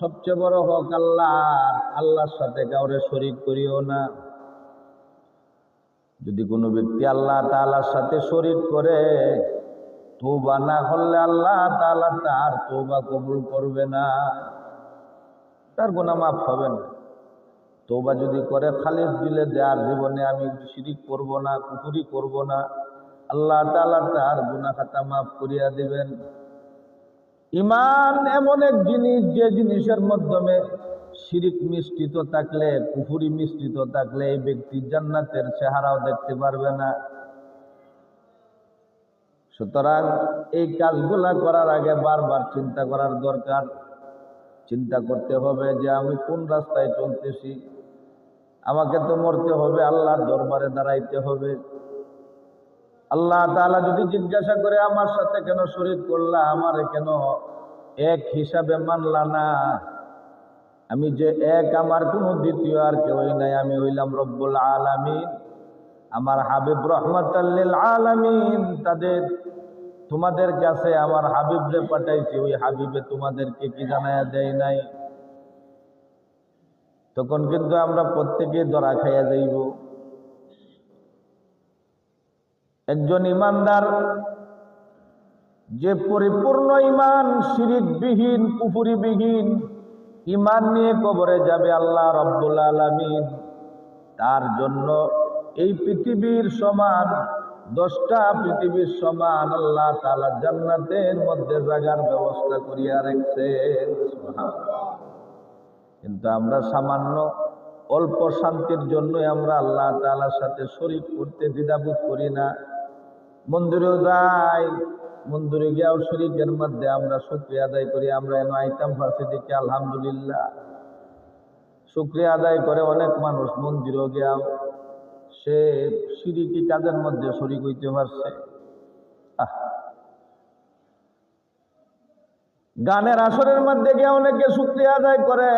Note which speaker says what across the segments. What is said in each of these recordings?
Speaker 1: সবচেয়ে বড় হক আল্লাহর, আল্লাহর সাথে কাউরে শরীক করিও না। যদি কোনো ব্যক্তি আল্লাহ তাআলার সাথে শরীক করে, তওবা না করলে আল্লাহ তাআলা তার তওবা কবুল করবে না, তার গুনাহ মাফ হবে না। তওবা যদি করে খালিস দিলে যে আর জীবনে আমি শিরিক করব না, কুফরি করব না, আল্লাহ তাআলা তার গুনাহ খাতা মাফ করিয়া দিবেন। ঈমান এমন এক জিনিস, যে জিনিসের মাধ্যমে শিরিক মিশ্রিত থাকলে, কুফরি মিশ্রিত থাকলে এই ব্যক্তি জান্নাতের চেহারাও দেখতে পারবে না। সুতরাং এই কাজগুলা করার আগে বারবার চিন্তা করার দরকার। চিন্তা করতে হবে যে আমি কোন রাস্তায় চলতেছি, আমাকে তো মরতে হবে, আল্লাহর দরবারে দাঁড়াইতে হবে। আল্লাহ তাআলা যদি জিজ্ঞাসা করে আমার সাথে কেন শরীক করলা, আমারে কেন এক হিসাবে মানলা না, আমি যে এক, আমার কোনো দ্বিতীয় আর কেউই নাই, আমি হইলাম রব্বুল আলামিন, আমার হাবিব রহমাতাল লিল আলামিন, তোমাদের কাছে আমার হাবিবরে পাঠাইছি, ওই হাবিবে তোমাদেরকে কি জানায়া দেয় নাই? তখন কিন্তু আমরা প্রত্যেকেই ধরা খাইয়া যাইব। একজন ইমানদার যে পরিপূর্ণ ইমান, শিরিকবিহীন, কুফরিবিহীন ইমান নিয়ে কবরে যাবে আল্লাহ রাব্বুল আলামিন তার জন্য এই পৃথিবীর সমান, 10টা পৃথিবীর সমান আল্লাহ তাআলা জান্নাতের মধ্যে জায়গার ব্যবস্থা করিয়া রাখছেন। সুবহানাল্লাহ। কিন্তু আমরা সামান্য অল্প শান্তির জন্য আমরা আল্লাহ তাআলার সাথে শরীক করতে দ্বিধাবোধ করি না। মন্দিরেও যাই, মন্দিরে গিয়েও শরীকের মধ্যে আমরা শুকরিয়া আদায় করি। আমরা এনে আইতাম ফার্সি দিকে আলহামদুলিল্লাহ শুকরিয়া আদায় করে অনেক মানুষ মন্দিরেও গিয়েও সে শিরকি কাজের মধ্যে শরীক হইতে পারছে। গানের আসরের মধ্যে গিয়ে অনেকে শুকরিয়া আদায় করে,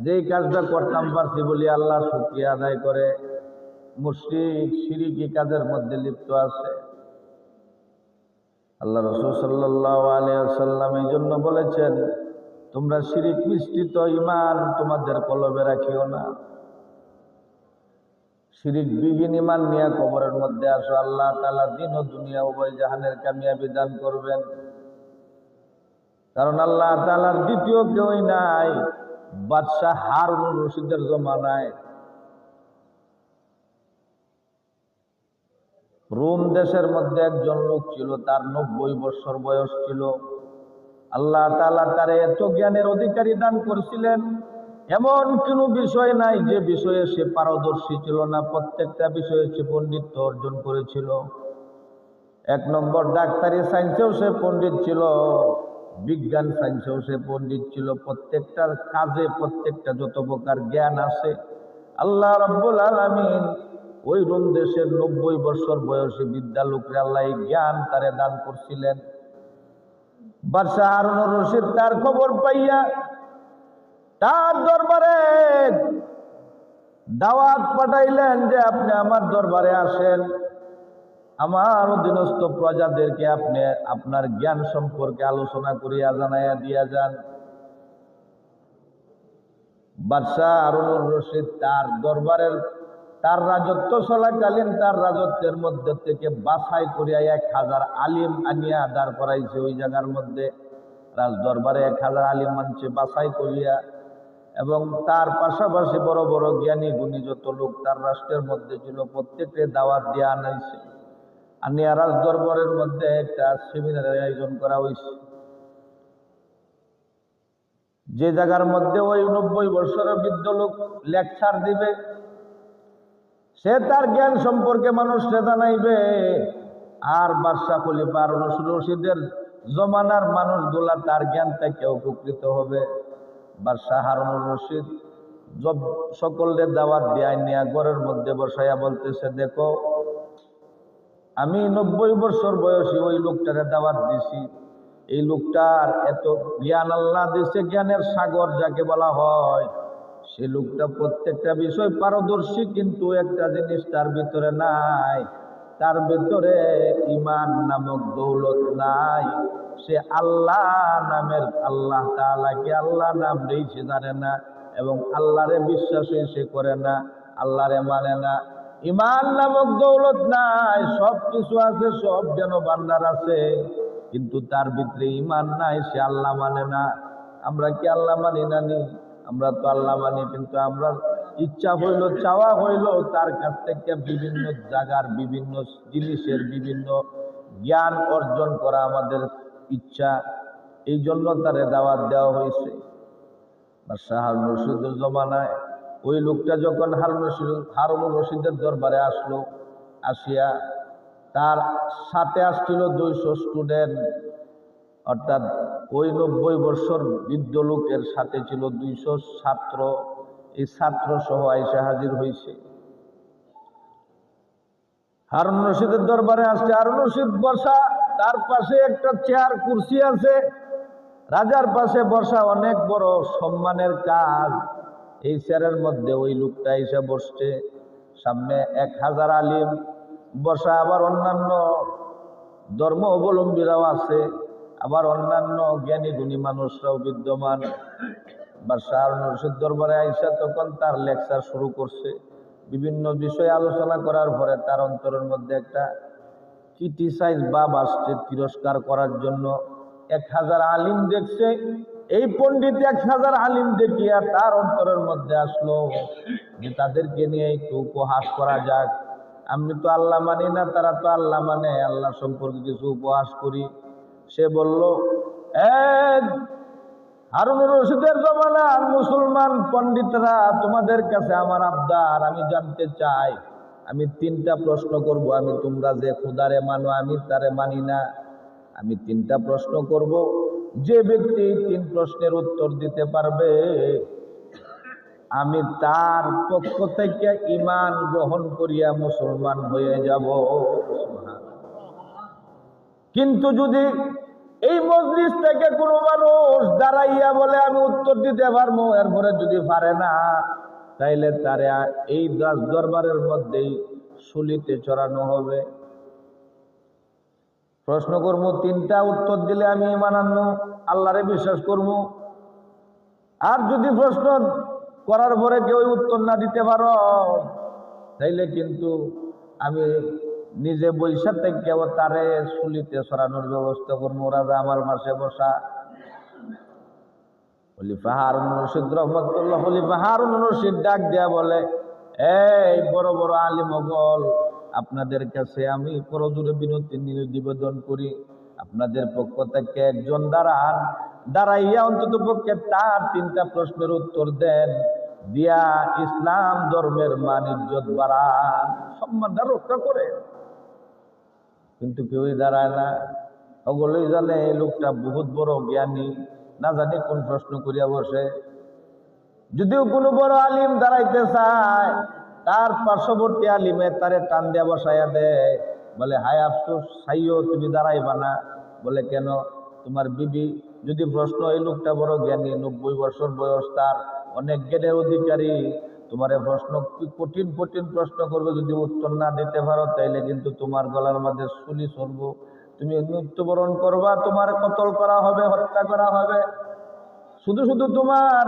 Speaker 1: যেই কাজটা করতাম পারছি বলি আল্লাহ শুকরিয়া আদায় করে। মুশরিক শিরকি কাজের মধ্যে লিপ্ত আছে। আল্লাহ রাসূল সাল্লাল্লাহু আলাইহি ওয়াসাল্লাম এই জন্য বলেছেন, তোমরা শিরিক মিশ্রিত ঈমান তোমাদের কলবে রাখিও না। শিরিক বিহীন ঈমান নিয়ে কবরের মধ্যে আসো, আল্লাহ তাআলা দিন ও দুনিয়া উভয় জাহানের কামিয়াবি দান করবেন। কারণ আল্লাহ তাআলার দ্বিতীয় কেউই নাই। বাদশাহ হারুন রশিদের জমানায় রোম দেশের মধ্যে একজন লোক ছিল, তার 90 বছর বয়স ছিল। আল্লাহ তাআলা তারে এত জ্ঞানের অধিকারী দান করেছিলেন, এমন কোনো বিষয় নাই যে বিষয়ে সে পারদর্শী ছিল না। প্রত্যেকটা বিষয়ে সে পণ্ডিত্য অর্জন করেছিল। 1 নম্বর ডাক্তারি সায়েন্সেও সে পণ্ডিত ছিল, বিজ্ঞান সায়েন্সেও সে পণ্ডিত ছিল। প্রত্যেকটার কাজে, প্রত্যেকটা যত প্রকার জ্ঞান আছে আল্লাহ রাব্বুল আলামিন ওই রোম দেশের 90 বছর বয়সী বিদ্যা লোকরে আল্লাহ এই জ্ঞান তারে দান করছিলেন। বাদশাহ হারুন রশিদ তার খবর পাইয়া তার দরবারে দাওয়াত পাঠাইলেন যে আপনি আমার দরবারে আসেন, আমার অধীনস্থ প্রজাদেরকে আপনি আপনার জ্ঞান সম্পর্কে আলোচনা করিয়া জানাইয়া দিয়া যান। বাদশাহ হারুন রশিদ তার দরবারের, তার রাজত্ব চলাকালীন তার রাজত্বের মধ্যে থেকে বাছাই করিয়া 1000 আলিম আনিয়া দাঁড় করাইছে। ওই জায়গার মধ্যে রাজ দরবারে 1000 আলিম আনছে বাছাই করিয়া, এবং তার পাশাপাশি বড় বড় জ্ঞানী গুণী যত লোক তার রাষ্ট্রের মধ্যে ছিল প্রত্যেককে দাওয়াত দিয়ে আনাইছে। আনিয়া রাজ দরবারের মধ্যে একটা সেমিনারের আয়োজন করা হয়েছে, যে জায়গার মধ্যে ওই 90 বছরের বৃদ্ধ লোক লেকচার দিবে, সে তার জ্ঞান সম্পর্কে মানুষকে জানাইবে। আর বাদশাহ খলিফা হারুন রশিদের জমানার মানুষগুলা তার জ্ঞান থেকে উপকৃত হবে। বাদশাহ হারুন রশিদ সকলের দাওয়াত দিয়ে নিয়া ঘরের মধ্যে বসাইয়া বলতেছে, দেখো আমি 90 বছর বয়সী ওই লোকটারে দাওয়াত দিছি, এই লোকটার এত জ্ঞান আল্লাহ দিছে, জ্ঞানের সাগর যাকে বলা হয়, সে লোকটা প্রত্যেকটা বিষয় পারদর্শী, কিন্তু একটা জিনিস তার ভিতরে নাই, তার ভিতরে ঈমান নামক দৌলত নাই। সে আল্লাহ নামের আল্লাহ তাআলাকে আল্লাহ নাম দেই সে জানে না, এবং আল্লাহরে বিশ্বাসই সে করে না, আল্লাহরে মানে না। ইমান নামক দৌলত নাই, সব কিছু আছে, সব যেন ভান্ডার আছে, কিন্তু তার ভিতরে ইমান নাই, সে আল্লাহ মানে না। আমরা কি আল্লাহ মানি না নি? আমরা তো আল্লাহ মানি, কিন্তু আমরা ইচ্ছা হইল, চাওয়া হইল তার কাছ থেকে বিভিন্ন জায়গার বিভিন্ন জিনিসের বিভিন্ন জ্ঞান অর্জন করা আমাদের ইচ্ছা, এই জন্য তারে দাওয়াত দেওয়া হয়েছে। বাদশাহ হারুন রশিদের জমানায় ওই লোকটা যখন হারুন রশিদের দরবারে আসলো, আসিয়া তার সাথে আসছিল 200 স্টুডেন্ট, অর্থাৎ ওই 90 বছর বৃদ্ধ লোকের সাথে ছিল 200 ছাত্র। এই ছাত্র সহ আইসা হাজির হয়েছে, হারুন রশিদের দরবারে আসছে। হারুন রশিদ বসা, তার পাশে একটা চেয়ার কুরসি আছে, রাজার পাশে বসা, অনেক বড় সম্মানের কাজ। এই চেয়ারের মধ্যে ওই লোকটা এসে বসছে, সামনে 1000 আলিম বসা, আবার অন্যান্য ধর্ম অবলম্বীরাও আছে, আবার অন্যান্য জ্ঞানী গুণী মানুষরাও বিদ্যমান। বাদশাহ হারুন রশিদ দরবারে আইসা তখন তার লেকচার শুরু করছে। বিভিন্ন বিষয়ে আলোচনা করার পরে তার অন্তরের মধ্যে একটা ক্রিটিসাইজ ভাব আসছে, তিরস্কার করার জন্য। 1000 আলিম দেখছে, এই পণ্ডিত 1000 আলিম দেখিয়া তার অন্তরের মধ্যে আসলো যে তাদেরকে নিয়ে একটু উপহাস করা যাক। আমি তো আল্লাহ মানি না, তারা তো আল্লাহ মানে, আল্লাহ সম্পর্কে কিছু উপহাস করি। সে বলল, হারুন রশিদের জমানার মুসলমান পণ্ডিতরা, তোমাদের কাছে আমার আবদার, আমি জানতে চাই, আমি 3টা প্রশ্ন করব। আমি তোমরা যে খোদারে মানো আমি তারে মানি না, আমি 3টা প্রশ্ন করব। যে ব্যক্তি 3 প্রশ্নের উত্তর দিতে পারবে আমি তার পক্ষ থেকে ঈমান গ্রহণ করিয়া মুসলমান হয়ে যাব। কিন্তু যদি এই মজলিস থেকে কোনো মানুষ দাঁড়াইয়া বলে আমি উত্তর দিতে পারবো, এরপরে যদি পারে না, তাইলে তারে এই দরবারের মধ্যেই শুলিতে চড়ানো হবে। প্রশ্ন করবো 3টা, উত্তর দিলে আমি ঈমান আনবো, আল্লাহরে বিশ্বাস করবো। আর যদি প্রশ্ন করার পরে কেউ উত্তর না দিতে পারো, তাইলে কিন্তু আমি নিজে বৈশা থেকে তারে শুলিতে সরানোর ব্যবস্থা করবো। রাজা আমার পাশে বসা। খলিফা হারুন রশিদ রহমতুল্লাহ, খলিফা হারুন রশিদ ডাক দেয়া বলে, এই বড় বড় আলিমগণ, আপনাদের কাছে আমি করজোড়ে বিনতি নিবেদন করি, আপনাদের পক্ষ থেকে একজন দাঁড়ান, দাঁড়াইয়া অন্তত পক্ষে তার 3টা প্রশ্নের উত্তর দেন, দিয়া ইসলাম ধর্মের মান ইজ্জত বাড়ান, সম্মানটা রক্ষা করে। কিন্তু কেউই দাঁড়ায় না। সকলেই জানে এই লোকটা বহুত বড় জ্ঞানী, না জানি কোন প্রশ্ন করিয়া বসে। যদিও কোনো বড় আলিম দাঁড়াইতে চায়, তার পার্শ্ববর্তী আলিমে তারে টান দিয়া বসাইয়া দেয়, বলে হায় আফসোস সাইও, তুমি দাঁড়াইবা না। বলে কেন? তোমার বিবি যদি প্রশ্ন, এই লোকটা বড় জ্ঞানী, 90 বছর বয়স, তার অনেক জ্ঞানের অধিকারী, তোমার প্রশ্ন কঠিন কঠিন প্রশ্ন করবে, যদি উত্তর না দিতে পারো তাইলে কিন্তু তোমার গলার মধ্যে শুলি চলব, তুমি মৃত্যুবরণ করবা, তোমার কতল করা হবে, হত্যা করা হবে। শুধু শুধু তোমার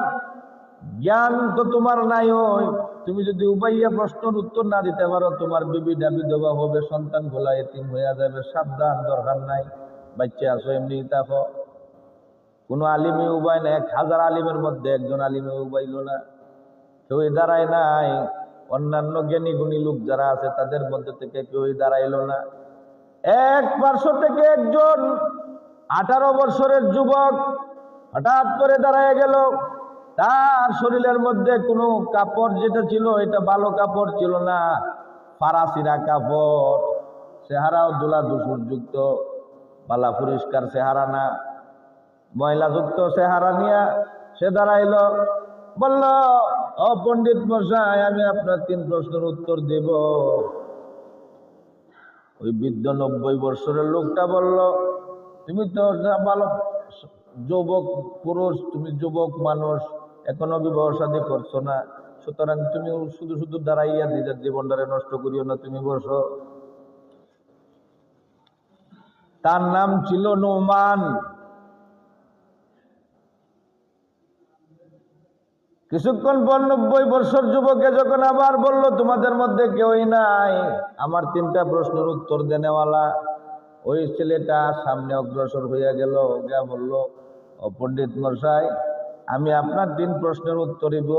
Speaker 1: জ্ঞান তো তোমার নাই, ওই তুমি যদি উবাইয়া প্রশ্নের উত্তর না দিতে পারো, তোমার বিবি ডাবি দেওয়া হবে, সন্তান গোলা এতিম হইয়া যাবে, সাবধান, দরকার নাই, বাচ্চা আসো এমনি থাকো। কোনো আলিমে উবাই না, 1000 আলিমের মধ্যে একজন আলিমে উবাইল না, কেউই দাঁড়ায় নাই। অন্যান্য জ্ঞানী গুণী লোক যারা আছে তাদের মধ্যে থেকে কেউই দাঁড়াইল না। এক পার্শ্ব থেকে একজন 18 বছরের যুবক হঠাৎ করে দাঁড়ায় গেল। তার শরীরের মধ্যে কোনো কাপড় যেটা ছিল এটা ভালো কাপড় ছিল না, ফারাসিরা কাপড়, চেহারাও দোলা দূষণযুক্ত, বালা পরিষ্কার চেহারা না, ময়লাযুক্ত চেহারা নিয়ে সে দাঁড়াইল। বলল, ও পণ্ডিত মশাই, আমি আপনার 3 প্রশ্নের উত্তর দেব। ওই বৃদ্ধ 90 বছরের লোকটা বলল, তুমি তো ভালো যুবক পুরুষ, তুমি যুবক মানুষ, এখনো বিবাহ শাদী করছো না, সুতরাং তুমি শুধু শুধু দাঁড়াইয়া নিজের জীবনটারে নষ্ট করিও না, তুমি বসো। তার নাম ছিল নুমান। কিছুক্ষণ পর 90 বছর যুবকে যখন আবার বলল, তোমাদের মধ্যে কেউই নাই আমার 3টা প্রশ্নের উত্তর দেনেওয়ালা, ওই ছেলেটা সামনে অগ্রসর হইয়া গেল, গিয়া বলল, ও পণ্ডিত মশাই, আমি আপনার 3 প্রশ্নের উত্তর দিব,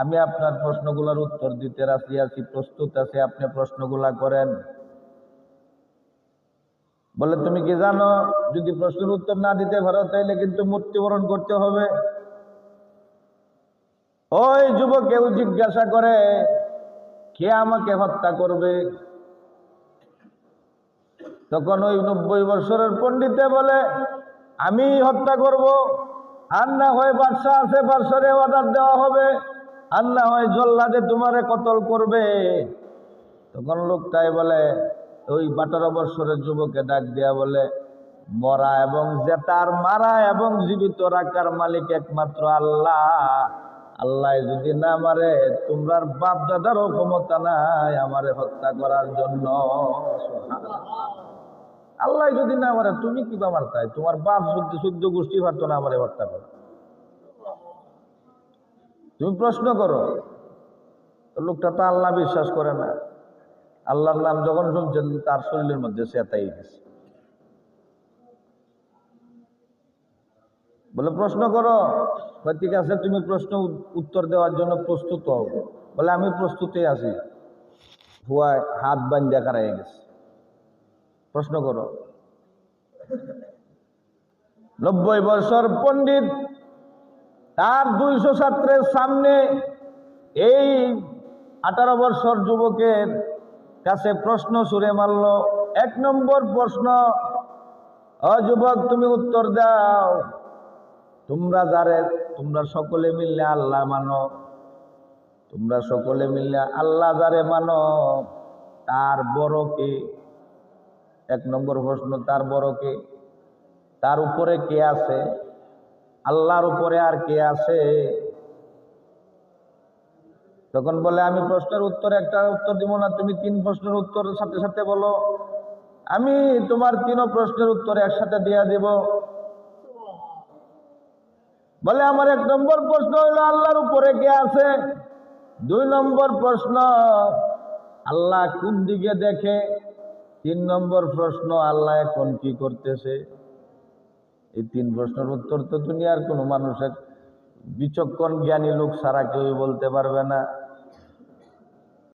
Speaker 1: আমি আপনার প্রশ্নগুলোর উত্তর দিতে রাজি আছি, প্রস্তুত আছি, আপনি প্রশ্নগুলা করেন। বলে, তুমি কি জানো যদি প্রশ্নের উত্তর না দিতে পারো তাইলে কিন্তু মৃত্যুবরণ করতে হবে। ওই যুবক কেউ জিজ্ঞাসা করে, কে আমাকে হত্যা করবে? তখন ওই 90 বছরের পণ্ডিতে বলে, আমি হত্যা করব, আর না হয় বাদশা আছে, বাদশারে অর্ডার দেওয়া হবে, আর না হয় জল্লাদে তোমারে কতল করবে। তখন লোকটাই বলে, ওই 18 বছরের যুবকে ডাক দিয়া বলে, মরা এবং জেতার, মারা এবং জীবিত রাখার মালিক একমাত্র আল্লাহ। আল্লাহ যদি না মারে, তোমরার বাপ দাদারও ক্ষমতা নাই আমারে হত্যা করার জন্য। আল্লাহ যদি না মারে, তুমি কি মারতাই? তোমার বাপ যদি 14 গোষ্ঠী পারতো না আমারে হত্যা করো? তুমি প্রশ্ন করো। লোকটা তো আল্লাহ বিশ্বাস করে না। আল্লাহর নাম যখন শুনছেন তার শরীরের মধ্যে চেতাই গেছে। বলে, প্রশ্ন করো। ঠিক আছে, তুমি প্রশ্ন উত্তর দেওয়ার জন্য প্রস্তুত হও। বলে, আমি প্রস্তুতই আছি। হুয়ায় হাত বান্ধা কারাই গেছে। প্রশ্ন করো। 90 বছর পণ্ডিত তার 200 ছাত্রের সামনে এই 18 বছর যুবকের কাছে প্রশ্ন ছুড়ে মারল। 1 নম্বর প্রশ্ন, ও যুবক, তুমি উত্তর দাও। তোমরা সকলে মিললে আল্লাহ মানো, তোমরা সকলে মিললে আল্লাহ যারে মানো তার বড় কে? 1 নম্বর প্রশ্ন, তার বড় কে? তার উপরে কে আছে? আল্লাহর উপরে আর কে আছে? তখন বলে, আমি প্রশ্নের উত্তর একটা উত্তর দিব না, তুমি 3 প্রশ্নের উত্তর সাথে সাথে বলো, আমি তোমার 3 প্রশ্নের উত্তর একসাথে দিয়া দিব। বলে, আমার 1 নম্বর প্রশ্ন হলো আল্লাহর উপরে কে আছে। 2 নম্বর প্রশ্ন, আল্লাহ কোন দিকে দেখে। 3 নম্বর প্রশ্ন, আল্লাহ এখন কি করতেছে। এই 3 প্রশ্নের উত্তর তো দুনিয়ার কোনো মানুষের বিচক্ষণ জ্ঞানী লোক ছাড়া কেউ বলতে পারবে না।